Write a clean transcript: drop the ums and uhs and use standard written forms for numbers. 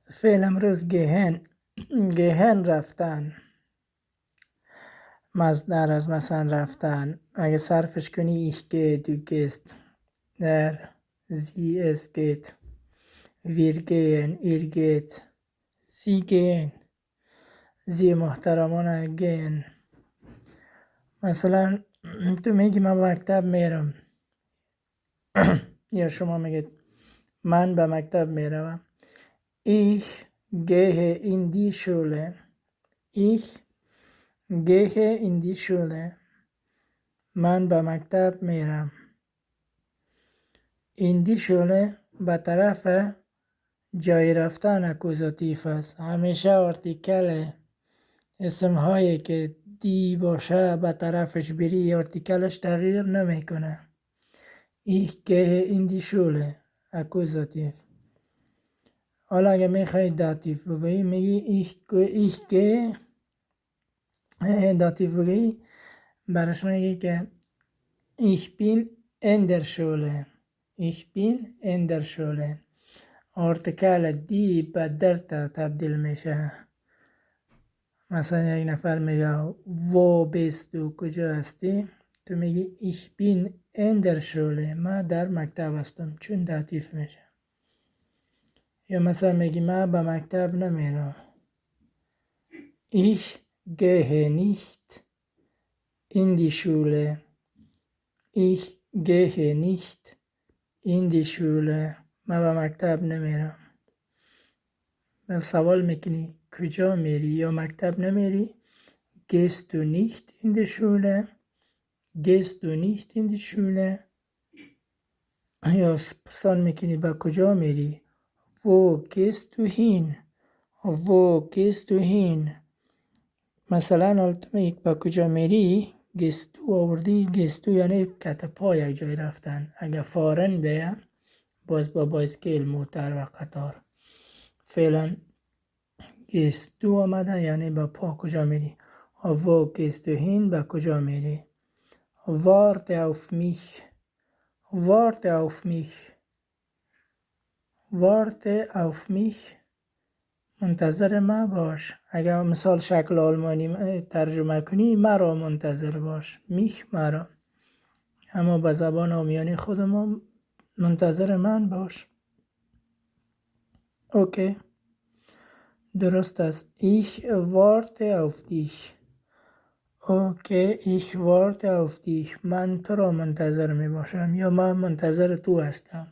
فعل امروز گهن رفتن. مصدر از مثلا رفتن اگه صرفش کنی ich gehe du gehst. در sie es geht. wir gehen ihr geht. sie gehen. sie محترمانه gehen. مثلا تو میگی من به مکتب میرم یا شما میگید من به مکتب میروم. ich gehe in die Schule. ich gehe in die Schule. من به مکتب میرم. in die Schule به طرف جای رفتن اکوزاتیف است. همیشه ارتیکل اسم هایی که دی باشه به طرفش بری ارتیکلش تغییر نمیکنه. ich gehe in die Schule اکوزاتیف. حالا اگه میخوای داتیف بگویی میگی ich gehe. داتیف بگویی برش میگی که ich bin in der Schule. ich bin in der Schule. ارتکل دی به در تبدیل میشه. مثلا یک نفر میگه wo bist du کجا هستی؟ تو میگی ich bin in der Schule. من در مکتب هستم چون داتیف میشه. یا مثلا میگی من به مکتب نمیرم. ich gehe nicht in die Schule. ich gehe nicht in die Schule. من به مکتب نمیرم. سوال میکنی کجا میری یا مکتب نمیری؟ gehst du nicht in die Schule? gehst du nicht in die Schule? یا سوال میکنی با کجا میری؟ wo gehst du hin? wo gehst du hin? مثلا حالا تو میگی با کجا میری؟ gehst du آوردی. gehst du یعنی کت پا یک جای رفتن. اگه فارن بیه باز با بایسکل موتر و قطار. فعلا gehst du آمده یعنی با پا کجا میری. wo gehst du hin با کجا میری. warte auf mich. warte auf mich. warte auf mich منتظر ما باش. اگر مثال شکل آلمانی ترجمه کنی مرا منتظر باش. mich مرا. اما به زبان عامیانه خودمون منتظر من باش. اوکی درست است. ich warte auf dich. اوکی ich warte auf dich. من تو را منتظر می باشم یا من منتظر تو هستم.